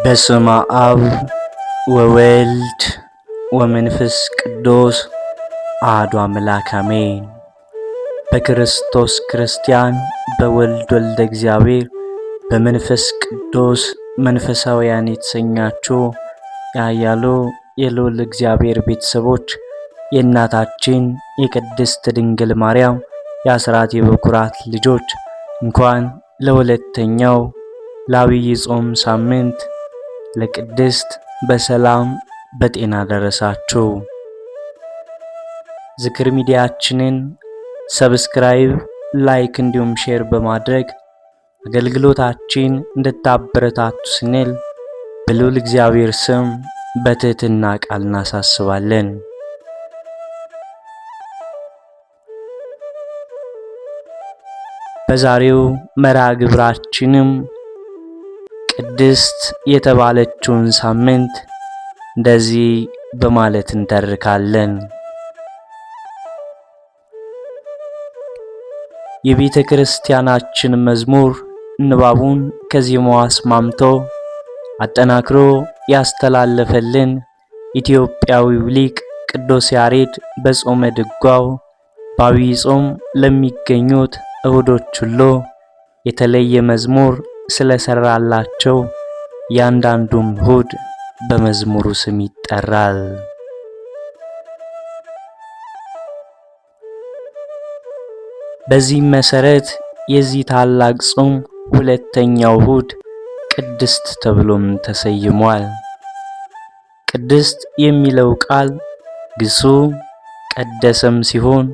በስመ አብ ወወልድ ወመንፈስ ቅዱስ አሐዱ አምላክ አሜን። በክርስቶስ ክርስቲያን በወልድ ወልደ እግዚአብሔር በመንፈስ ቅዱስ መንፈሳውያን የተሰኛችሁ ያያሉ የልዑል እግዚአብሔር ቤተሰቦች የእናታችን የቅድስት ድንግል ማርያም የአስራት የበኩራት ልጆች እንኳን ለሁለተኛው ለዐቢይ ጾም ሳምንት ለቅድስት በሰላም በጤና ደረሳችሁ። ዝክር ሚዲያችንን ሰብስክራይብ፣ ላይክ እንዲሁም ሼር በማድረግ አገልግሎታችን እንድታበረታቱ ስንል በልዑል እግዚአብሔር ስም በትህትና ቃል እናሳስባለን። በዛሬው መርሐ ግብራችንም ቅድስት የተባለችውን ሳምንት እንደዚህ በማለት እንተርካለን። የቤተ ክርስቲያናችን መዝሙር ንባቡን ከዜማው አስማምቶ አጠናክሮ ያስተላለፈልን ኢትዮጵያዊው ሊቅ ቅዱስ ያሬድ በጾመ ድጓው በዐቢይ ጾም ለሚገኙት እሁዶች ሁሉ የተለየ መዝሙር ስለሰራላቸው ያንዳንዱም እሁድ በመዝሙሩ ስም ይጠራል። በዚህ መሰረት የዚህ ታላቅ ጾም ሁለተኛው እሁድ ቅድስት ተብሎም ተሰይሟል። ቅድስት የሚለው ቃል ግሱ ቀደሰም ሲሆን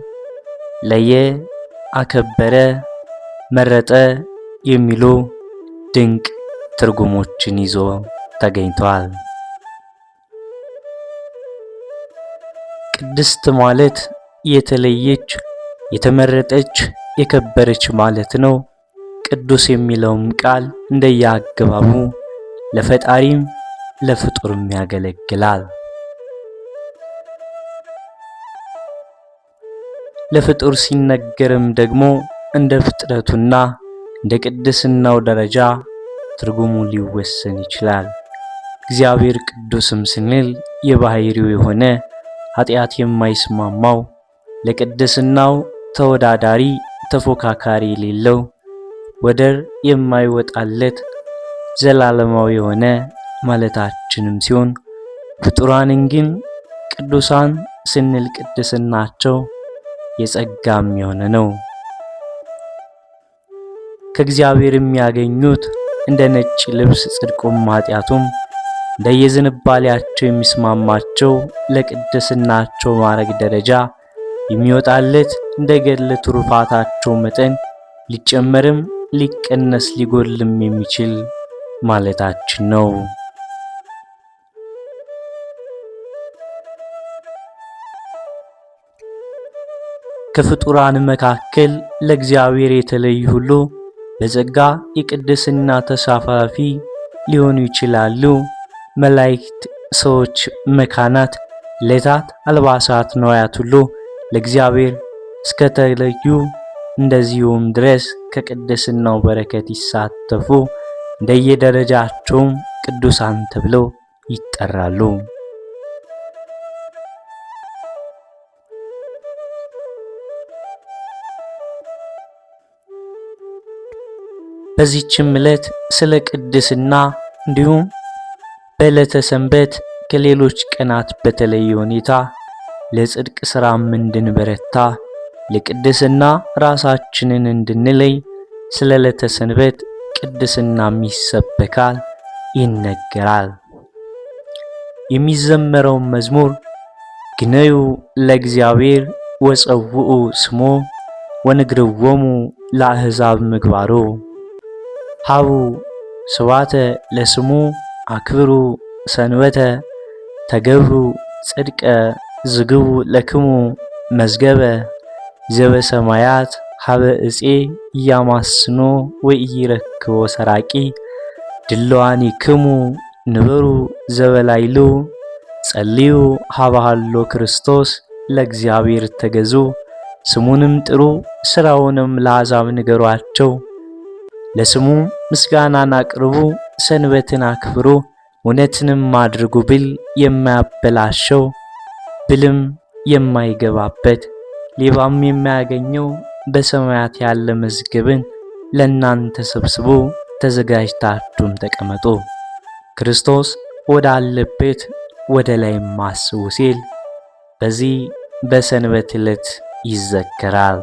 ለየ፣ አከበረ፣ መረጠ የሚሉ ድንቅ ትርጉሞችን ይዞ ተገኝቷል። ቅድስት ማለት የተለየች፣ የተመረጠች፣ የከበረች ማለት ነው። ቅዱስ የሚለውም ቃል እንደየአገባቡ ለፈጣሪም ለፍጡርም ያገለግላል። ለፍጡር ሲነገርም ደግሞ እንደ ፍጥረቱና እንደ ቅድስናው ደረጃ ትርጉሙ ሊወሰን ይችላል። እግዚአብሔር ቅዱስም ስንል የባህሪው የሆነ ኃጢአት የማይስማማው ለቅድስናው ተወዳዳሪ ተፎካካሪ የሌለው ወደር የማይወጣለት ዘላለማዊ የሆነ ማለታችንም ሲሆን ፍጡራንን ግን ቅዱሳን ስንል ቅድስናቸው የጸጋም የሆነ ነው። ከእግዚአብሔር የሚያገኙት እንደ ነጭ ልብስ ጽድቁም ኃጢአቱም እንደየዝንባሌያቸው የሚስማማቸው ለቅድስናቸው ማዕረግ ደረጃ የሚወጣለት እንደ ገድለ ትሩፋታቸው መጠን ሊጨመርም ሊቀነስ ሊጎልም የሚችል ማለታችን ነው። ከፍጡራን መካከል ለእግዚአብሔር የተለዩ ሁሉ በጸጋ የቅድስና ተሳታፊ ሊሆኑ ይችላሉ። መላእክት፣ ሰዎች፣ መካናት፣ ዕለታት፣ አልባሳት፣ ነዋያት ሁሉ ለእግዚአብሔር እስከተለዩ እንደዚሁም ድረስ ከቅድስናው በረከት ይሳተፉ እንደየደረጃቸውም ቅዱሳን ተብለው ይጠራሉ። በዚህችም ዕለት ስለ ቅድስና እንዲሁም በዕለተ ሰንበት ከሌሎች ቀናት በተለየ ሁኔታ ለጽድቅ ሥራም እንድንበረታ ለቅድስና ራሳችንን እንድንለይ ስለ ዕለተ ሰንበት ቅድስናም ይሰበካል፣ ይነገራል። የሚዘመረው መዝሙር ግነዩ ለእግዚአብሔር ወጸውኡ ስሞ ወንግርዎሙ ለአሕዛብ ምግባሮ ሀቡ ስብሐተ ለስሙ አክብሩ ሰንበተ ተገብሩ ጽድቀ ዝግቡ ለክሙ መዝገበ ዘበሰማያት ሀበ እፄ ኢያማስኖ ወኢይረክቦ ሰራቂ ድለዋኒክሙ ንበሩ ዘበላይሉ ጸልዩ ሀበሃሎ ክርስቶስ ለእግዚአብሔር ተገዙ ስሙንም ጥሩ ሥራውንም ለአሕዛብ ንገሯቸው ለስሙ ምስጋናን አቅርቡ፣ ሰንበትን አክብሩ፣ እውነትንም አድርጉ ብል የማያበላሸው ብልም የማይገባበት ሌባም የማያገኘው በሰማያት ያለ መዝገብን ለእናንተ ሰብስቦ ተዘጋጅታችሁም ተቀመጡ፣ ክርስቶስ ወዳለበት ወደ ላይም አስቡ ሲል በዚህ በሰንበት ዕለት ይዘከራል።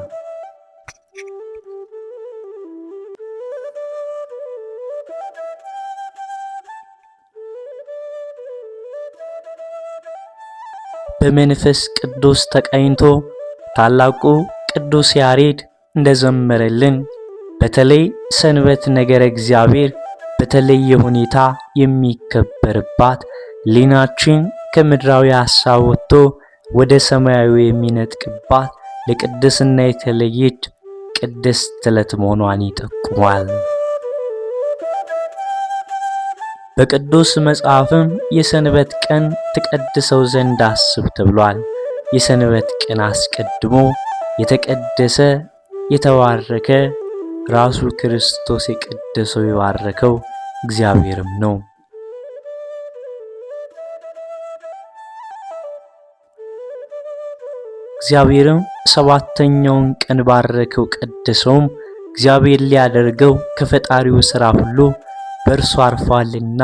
በመንፈስ ቅዱስ ተቃኝቶ ታላቁ ቅዱስ ያሬድ እንደዘመረልን በተለይ ሰንበት ነገረ እግዚአብሔር በተለየ ሁኔታ የሚከበርባት ሕሊናችን ከምድራዊ ሐሳብ ወጥቶ ወደ ሰማያዊ የሚነጥቅባት ለቅድስና የተለየች ቅድስት ዕለት መሆኗን ይጠቁማል። በቅዱስ መጽሐፍም የሰንበት ቀን ትቀድሰው ዘንድ አስብ ተብሏል። የሰንበት ቀን አስቀድሞ የተቀደሰ የተባረከ ራሱ ክርስቶስ የቀደሰው የባረከው እግዚአብሔርም ነው። እግዚአብሔርም ሰባተኛውን ቀን ባረከው ቀደሰውም፣ እግዚአብሔር ሊያደርገው ከፈጣሪው ሥራ ሁሉ በእርሱ አርፏልና።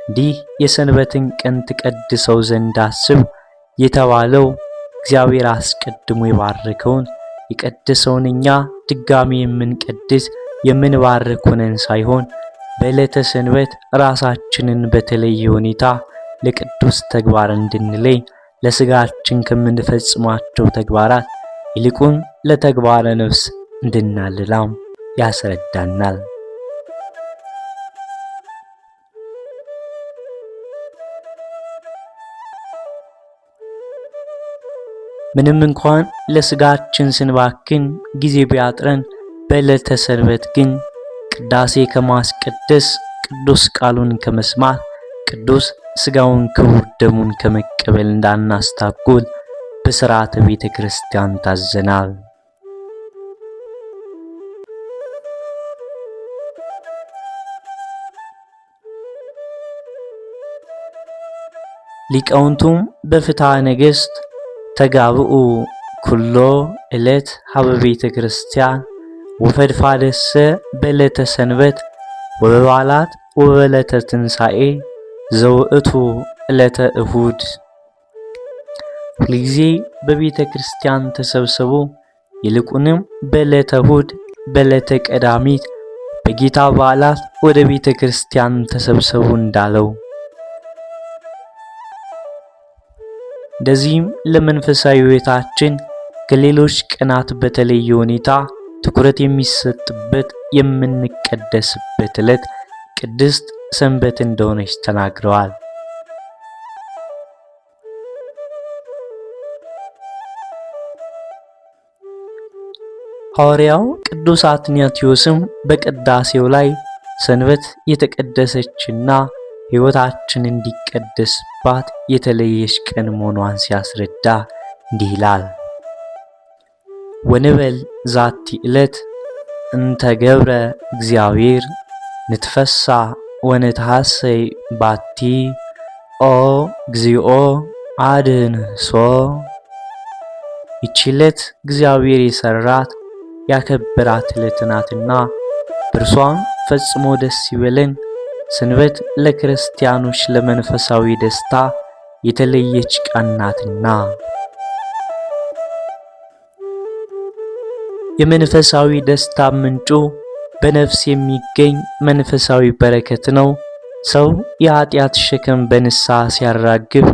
እንዲህ የሰንበትን ቀን ትቀድሰው ዘንድ አስብ የተባለው እግዚአብሔር አስቀድሞ የባረከውን የቀደሰውን እኛ ድጋሚ የምንቀድስ የምንባርክ ሆነን ሳይሆን በዕለተ ሰንበት ራሳችንን በተለየ ሁኔታ ለቅዱስ ተግባር እንድንለይ ለሥጋችን ከምንፈጽማቸው ተግባራት ይልቁን ለተግባረ ነፍስ እንድናልላም ያስረዳናል። ምንም እንኳን ለሥጋችን ስንባክን ጊዜ ቢያጥረን በዕለተ ሰንበት ግን ቅዳሴ ከማስቀደስ ቅዱስ ቃሉን ከመስማት ቅዱስ ሥጋውን ክቡር ደሙን ከመቀበል እንዳናስታጉል በሥርዓተ ቤተ ክርስቲያን ታዘናል። ሊቃውንቱም በፍትሐ ነገሥት ተጋብኡ ኩሎ ዕለት ሀበ ቤተ ክርስቲያን ወፈድፋደሰ በዕለተ ሰንበት ወበበዓላት ወበዕለተ ትንሣኤ ዘውእቱ ዕለተ እሁድ። ሁልጊዜ በቤተ ክርስቲያን ተሰብስቡ፣ ይልቁንም በዕለተ እሁድ በዕለተ ቀዳሚት በጌታ በዓላት ወደ ቤተ ክርስቲያን ተሰብሰቡ እንዳለው እንደዚህም ለመንፈሳዊ ሕይወታችን ከሌሎች ቀናት በተለየ ሁኔታ ትኩረት የሚሰጥበት የምንቀደስበት ዕለት ቅድስት ሰንበት እንደሆነች ተናግረዋል። ሐዋርያው ቅዱስ አትናቴዎስም በቅዳሴው ላይ ሰንበት የተቀደሰችና ሕይወታችን እንዲቀደስባት የተለየች ቀን መሆኗን ሲያስረዳ እንዲህ ይላል። ወንበል ዛቲ ዕለት እንተ ገብረ እግዚአብሔር ንትፈሳ ወነትሐሰይ ባቲ ኦ እግዚኦ አድኅንሶ። ይህች ዕለት እግዚአብሔር የሠራት ያከበራት ዕለት ናትና በእርሷም ፈጽሞ ደስ ይበለን። ሰንበት ለክርስቲያኖች ለመንፈሳዊ ደስታ የተለየች ቀን ናትና የመንፈሳዊ ደስታ ምንጩ በነፍስ የሚገኝ መንፈሳዊ በረከት ነው። ሰው የኃጢአት ሸክም በንስሐ ሲያራግብ፣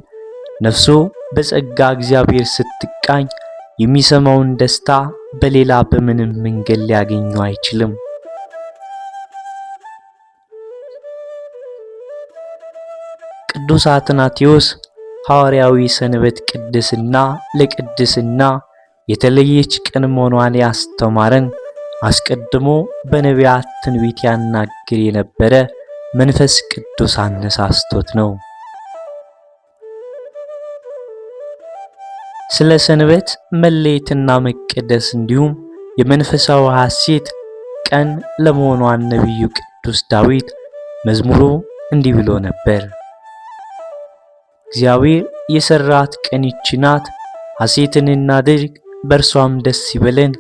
ነፍሱ በጸጋ እግዚአብሔር ስትቃኝ የሚሰማውን ደስታ በሌላ በምንም መንገድ ሊያገኘው አይችልም። ቅዱስ አትናቴዎስ ሐዋርያዊ ሰንበት ቅድስና ለቅድስና የተለየች ቀን መሆኗን ያስተማረን አስቀድሞ በነቢያት ትንቢት ያናግር የነበረ መንፈስ ቅዱስ አነሳስቶት ነው። ስለ ሰንበት መለየትና መቀደስ እንዲሁም የመንፈሳዊ ሐሴት ቀን ለመሆኗን ነቢዩ ቅዱስ ዳዊት መዝሙሩ እንዲህ ብሎ ነበር። እግዚአብሔር የሰራት ቀን ይህች ናት። ሐሴትን እናድርግ በእርሷም ደስ ይበለን።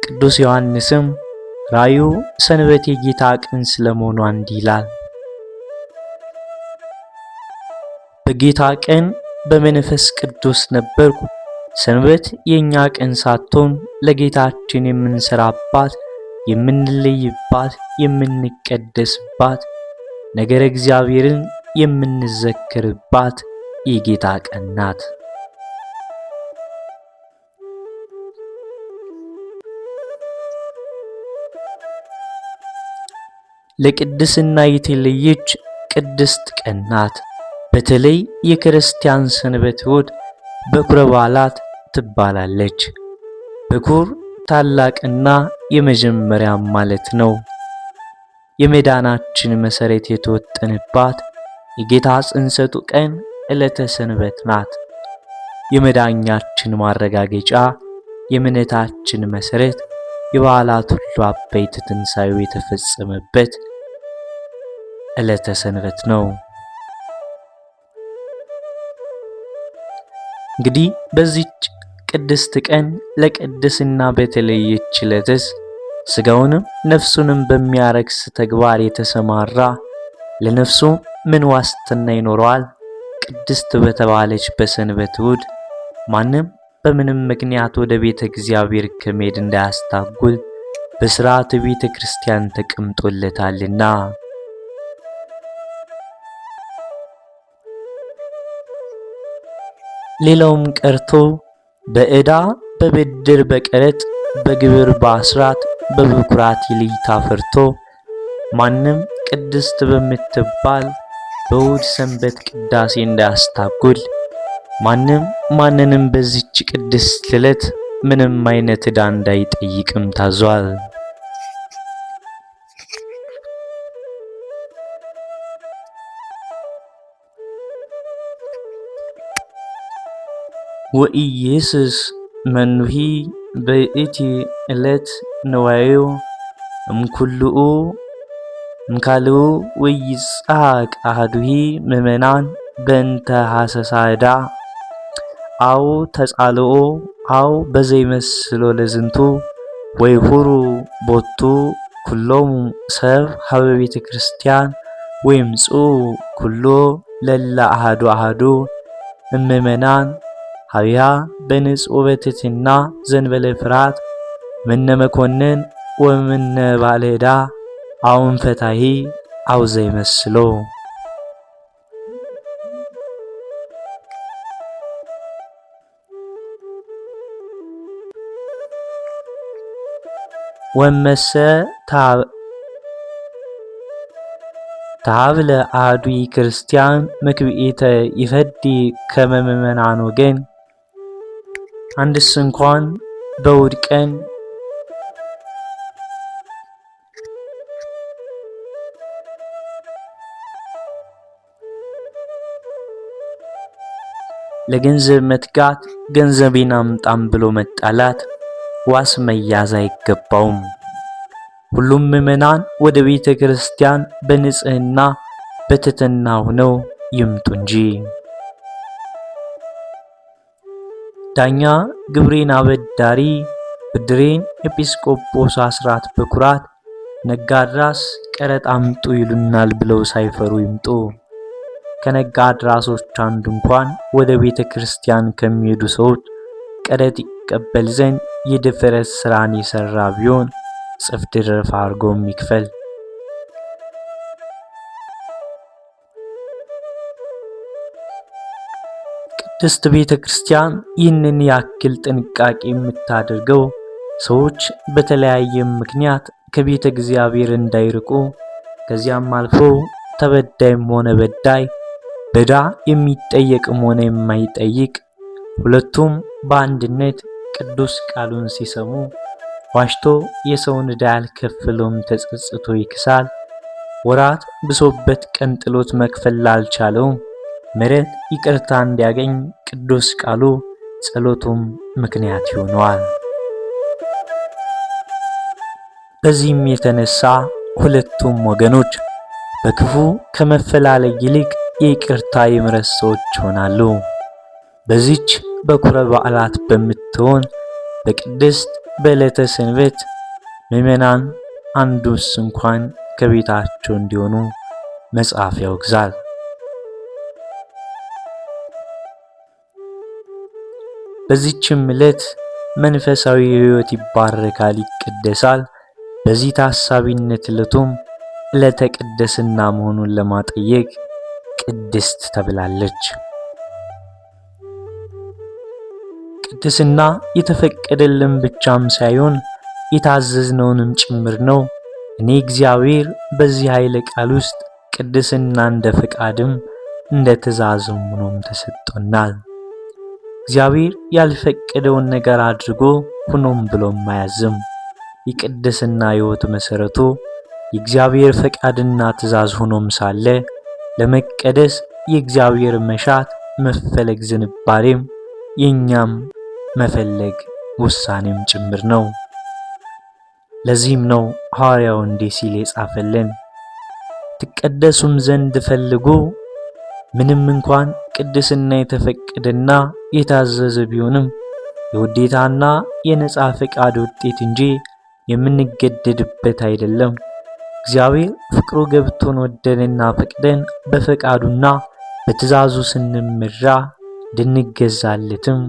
ቅዱስ ዮሐንስም ራእዩ ሰንበት የጌታ ቀን ስለመሆኗ እንዲህ ይላል። በጌታ ቀን በመንፈስ ቅዱስ ነበርኩ። ሰንበት የኛ ቀን ሳትሆን ለጌታችን የምንሰራባት፣ የምንለይባት፣ የምንቀደስባት፣ ነገረ እግዚአብሔርን የምንዘክርባት የጌታ ቀን ናት። ለቅድስና የተለየች ቅድስት ቀን ናት። በተለይ የክርስቲያን ሰንበት እሑድ በኩረ በዓላት ትባላለች። በኩር ታላቅና የመጀመሪያ ማለት ነው። የመዳናችን መሰረት የተወጠነባት የጌታ ጽንሰቱ ቀን ዕለተ ሰንበት ናት። የመዳኛችን ማረጋገጫ፣ የእምነታችን መሰረት፣ የበዓላት ሁሉ አበይት ትንሣኤው የተፈጸመበት ዕለተ ሰንበት ነው። እንግዲህ በዚች ቅድስት ቀን ለቅድስና በተለየች ዕለትስ ሥጋውንም ነፍሱንም በሚያረክስ ተግባር የተሰማራ ለነፍሱ ምን ዋስትና ይኖረዋል? ቅድስት በተባለች በሰንበት እሑድ ማንም በምንም ምክንያት ወደ ቤተ እግዚአብሔር ከመሄድ እንዳያስታጉል በሥርዓተ ቤተ ክርስቲያን ተቀምጦለታልና። ሌላውም ቀርቶ በዕዳ በብድር በቀረጥ በግብር በአስራት በበኩራት ይልኝታ ፈርቶ ማንም ቅድስት በምትባል በእሑድ ሰንበት ቅዳሴ እንዳያስታጉል ማንም ማንንም በዚች ቅድስት ዕለት ምንም አይነት ዕዳ እንዳይጠይቅም ታዟል። ወኢየሱስ መኑሂ በይእቲ ዕለት ነዋዮ እምኩልኡ እምካልኡ ወይጽሐቅ አሐዱሂ ምእመናን በእንተ ሐሰሳ ዕዳ አው ተጻልኦ አው በዘይመስሎ ለዝንቱ ወይሁሩ ቦቱ ኩሎሙ ሰብ ሀበ ቤተ ክርስቲያን ወይምጽኡ ኩሎ ለላ አሐዱ አሐዱ እምእመናን ሀቢያ በንጹሕ በትሕትና ዘንበለ ፍርሃት ምነ መኮንን ወምነ ባለ ዕዳ አውን ፈታሂ አው ዘይመስሎ። ወመሰ ታብለ አሐዱ ክርስቲያን መክብኤተ ይፈዲ ከመ ምእመናን ወገን አንድስ እንኳን በእሑድ ቀን ለገንዘብ መትጋት ገንዘቤን አምጣም ብሎ መጣላት ዋስ መያዝ አይገባውም። ሁሉም ምእመናን ወደ ቤተ ክርስቲያን በንጽህና በትሕትና ሆነው ይምጡ እንጂ። ዳኛ ግብሬን አበዳሪ ብድሬን ኤጲስቆጶስ አስራት በኩራት ነጋድራስ ቀረጥ አምጡ ይሉናል ብለው ሳይፈሩ ይምጡ። ከነጋድራሶች አንዱ እንኳን ወደ ቤተ ክርስቲያን ከሚሄዱ ሰዎች ቀረጥ ይቀበል ዘንድ የድፍረት ስራን የሰራ ቢሆን ጽፍ ድርፍ አድርጎ ይክፈል። ቅድስት ቤተ ክርስቲያን ይህንን ያክል ጥንቃቄ የምታደርገው ሰዎች በተለያየ ምክንያት ከቤተ እግዚአብሔር እንዳይርቁ ከዚያም አልፎ ተበዳይም ሆነ በዳይ በዕዳ የሚጠየቅም ሆነ የማይጠይቅ ሁለቱም በአንድነት ቅዱስ ቃሉን ሲሰሙ ዋሽቶ የሰውን ዕዳ ያልከፈለውም ተጸጽቶ ይክሳል። ወራት ብሶበት ቀን ጥሎት መክፈል ላልቻለውም ምሕረት ይቅርታ እንዲያገኝ ቅዱስ ቃሉ ጸሎቱም ምክንያት ይሆነዋል። በዚህም የተነሳ ሁለቱም ወገኖች በክፉ ከመፈላለግ ይልቅ የይቅርታ የምሕረት ሰዎች ይሆናሉ። በዚች በኩረ በዓላት በምትሆን በቅድስት በዕለተ ሰንበት ምዕመናን አንዱስ እንኳን ከቤታቸው እንዲሆኑ መጽሐፍ ያወግዛል። በዚችም ዕለት መንፈሳዊ ሕይወት ይባረካል፣ ይቀደሳል። በዚህ ታሳቢነት ዕለቱም ዕለተ ቅድስና መሆኑን ለማጠየቅ ቅድስት ተብላለች። ቅድስና የተፈቀደልን ብቻም ሳይሆን የታዘዝነውንም ጭምር ነው። እኔ እግዚአብሔር በዚህ ኃይለ ቃል ውስጥ ቅድስና እንደ ፈቃድም እንደ ትእዛዝም ሆኖም ተሰጥቶናል። እግዚአብሔር ያልፈቀደውን ነገር አድርጎ ሁኖም ብሎም አያዝም። የቅድስና ሕይወት መሰረቱ የእግዚአብሔር ፈቃድና ትእዛዝ ሆኖም ሳለ ለመቀደስ የእግዚአብሔር መሻት መፈለግ ዝንባሬም የኛም መፈለግ ውሳኔም ጭምር ነው። ለዚህም ነው ሐዋርያው እንዲህ ሲል የጻፈልን ትቀደሱም ዘንድ ፈልጉ። ምንም እንኳን ቅድስና የተፈቀደና የታዘዘ ቢሆንም የውዴታና የነጻ ፈቃድ ውጤት እንጂ የምንገደድበት አይደለም። እግዚአብሔር ፍቅሩ ገብቶን ወደንና ፈቅደን በፈቃዱና በትእዛዙ ስንመራ እንድንገዛለትም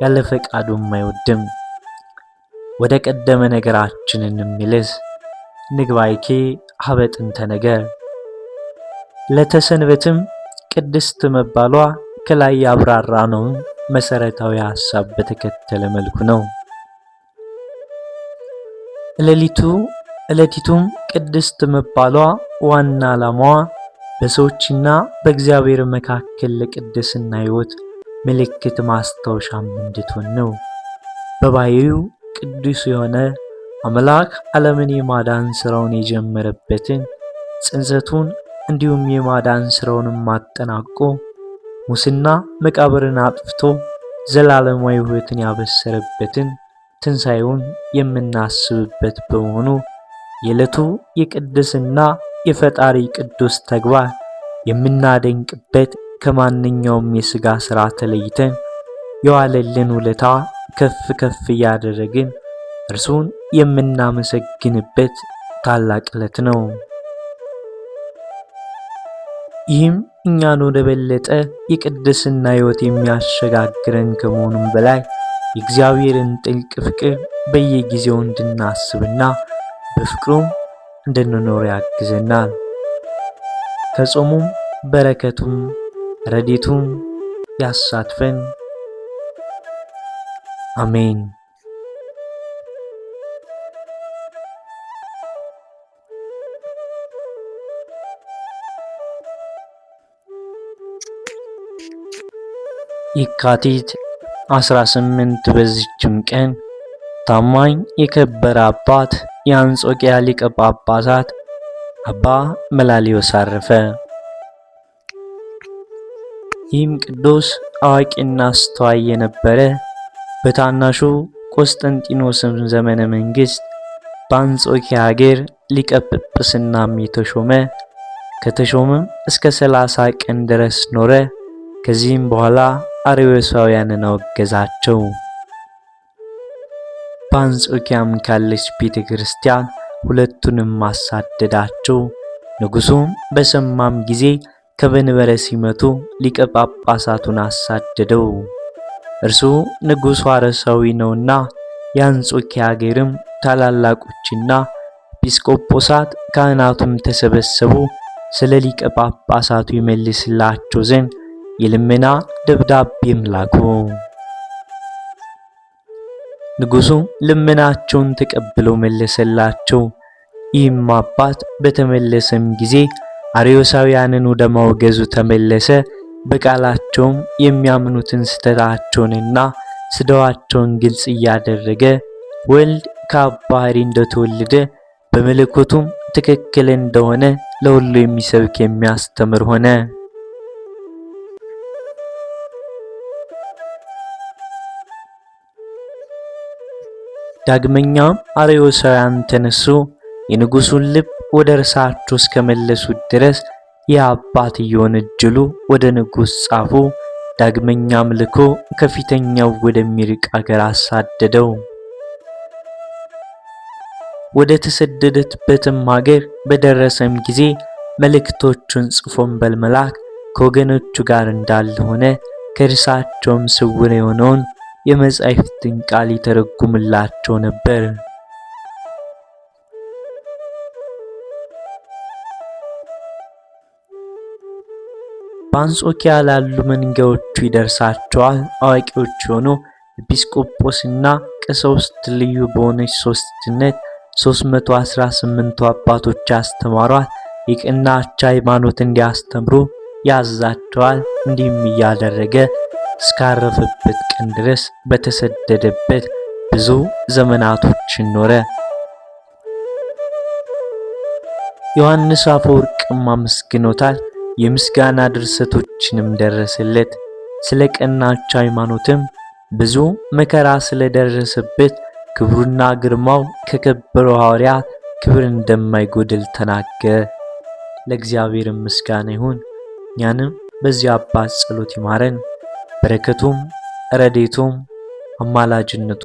ያለ ፈቃዱም አይወድም። ወደ ቀደመ ነገራችን እንመለስ። ንግባይኬ ሀበ ጥንተ ነገር ለተሰንበትም ቅድስት መባሏ ከላይ ያብራራነው መሰረታዊ ሐሳብ በተከተለ መልኩ ነው። ዕለቲቱም ቅድስት መባሏ ዋና ዓላማዋ በሰዎችና በእግዚአብሔር መካከል ለቅድስና ሕይወት ምልክት ማስታወሻም እንድትሆን ነው። በባሕርዩ ቅዱስ የሆነ አምላክ ዓለምን የማዳን ሥራውን የጀመረበትን ጽንሰቱን እንዲሁም የማዳን ሥራውንም አጠናቆ ሙስና መቃብርን አጥፍቶ ዘላለማዊ ሕይወትን ያበሰረበትን ትንሣኤውን የምናስብበት በመሆኑ የዕለቱ የቅድስና የፈጣሪ ቅዱስ ተግባር የምናደንቅበት ከማንኛውም የሥጋ ሥራ ተለይተን የዋለልን ውለታ ከፍ ከፍ እያደረግን እርሱን የምናመሰግንበት ታላቅ ዕለት ነው። ይህም እኛን ወደ በለጠ የቅድስና ሕይወት የሚያሸጋግረን ከመሆኑም በላይ የእግዚአብሔርን ጥልቅ ፍቅር በየጊዜው እንድናስብና በፍቅሩም እንድንኖር ያግዘናል። ከጾሙም በረከቱም ረድኤቱም ያሳትፈን። አሜን። የካቲት 18 በዚችም ቀን ታማኝ የከበረ አባት የአንጾኪያ ሊቀ ጳጳሳት አባ መላልዮስ አረፈ። ይህም ቅዱስ አዋቂና አስተዋይ የነበረ በታናሹ ቆስጠንጢኖስም ዘመነ መንግስት በአንጾኪያ ሀገር ሊቀ ጵጵስናም የተሾመ ከተሾመም እስከ 30 ቀን ድረስ ኖረ። ከዚህም በኋላ አርዮሳውያንን አወገዛቸው። በአንጾኪያም ካለች ቤተ ክርስቲያን ሁለቱንም አሳደዳቸው። ንጉሡም በሰማም ጊዜ ከመንበረ ሲመቱ ሊቀ ጳጳሳቱን አሳደደው። እርሱ ንጉሡ አረሳዊ ነውና የአንጾኪያ ሀገርም ታላላቆችና ኤጲስቆጶሳት ካህናቱም ተሰበሰቡ። ስለ ሊቀ ጳጳሳቱ ይመልስላቸው ዘንድ የልመና ደብዳቤም ላኩ። ንጉሡ ልመናቸውን ተቀብሎ መለሰላቸው። ይህም አባት በተመለሰም ጊዜ አርዮሳውያንን ወደ ማውገዙ ተመለሰ። በቃላቸውም የሚያምኑትን ስተታቸውንና ስደዋቸውን ግልጽ እያደረገ ወልድ ከአባ ኅሪ እንደተወለደ በመለኮቱም ትክክል እንደሆነ ለሁሉ የሚሰብክ የሚያስተምር ሆነ። ዳግመኛም አርዮሳውያን ተነሱ። የንጉሡን ልብ ወደ እርሳቸው እስከመለሱት ድረስ የአባትየውን እጅሉ ወደ ንጉሥ ጻፉ። ዳግመኛም ልኮ ከፊተኛው ወደሚርቅ አገር አሳደደው። ወደ ተሰደደበትም አገር በደረሰም ጊዜ መልእክቶቹን ጽፎም በመላክ ከወገኖቹ ጋር እንዳልሆነ ከእርሳቸውም ስውር የሆነውን የመጻሕፍትን ቃል ይተረጉምላቸው ነበር። በአንጾኪያ ላሉ መንጋዎቹ ይደርሳቸዋል። አዋቂዎች የሆኑ ኤጲስቆጶስና ቀሳውስት ልዩ በሆነች ሦስትነት 318 አባቶች ያስተማሯት የቀናች ሃይማኖት እንዲያስተምሩ ያዛቸዋል። እንዲህም እያደረገ እስካረፈበት ቀን ድረስ በተሰደደበት ብዙ ዘመናቶችን ኖረ። ዮሐንስ አፈወርቅም አመስግኖታል። የምስጋና ድርሰቶችንም ደረሰለት። ስለ ቀናች ሃይማኖትም ብዙ መከራ ስለደረሰበት ክብሩና ግርማው ከከበረው ሐዋርያ ክብር እንደማይጎድል ተናገረ። ለእግዚአብሔር ምስጋና ይሁን። እኛንም በዚህ አባት ጸሎት ይማረን። በረከቱም ረድኤቱም አማላጅነቱ